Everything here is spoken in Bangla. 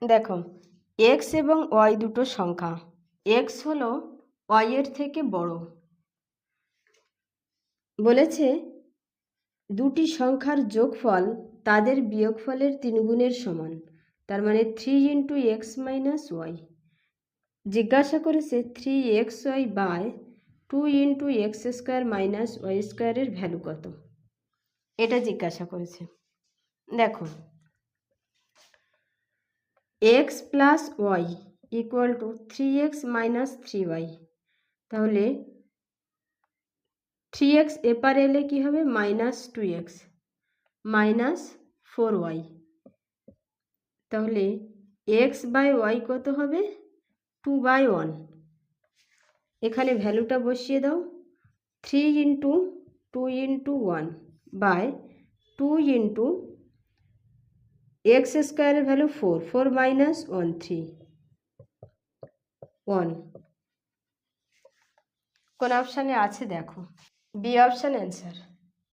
দেখো, এক্স এবং ওয়াই দুটো সংখ্যা। এক্স হলো ওয়াই এর থেকে বড়। বলেছে দুটি সংখ্যার যোগফল তাদের বিয়োগফলের 3 গুণের সমান, তার মানে 3 ইন্টু এক্স মাইনাস ওয়াই। জিজ্ঞাসা করেছে 3xy by 2 into x square minus y স্কোয়ারের ভ্যালু কত, এটা জিজ্ঞাসা করেছে। দেখো, x plus y equal to 3x minus 3y, তাহলে 3x এপারে এলে কী হবে, মাইনাস 2x মাইনাস 4y, তাহলে x বাই ওয়াই কত হবে, 2/1। এখানে ভ্যালুটা বসিয়ে দাও, 3 into 2 into 1 by 2 into x স্কোয়ারের ভ্যালু 4, 4 মাইনাস 1 3, 1। কোন অপশানে আছে দেখো, বি অপশান অ্যান্সার।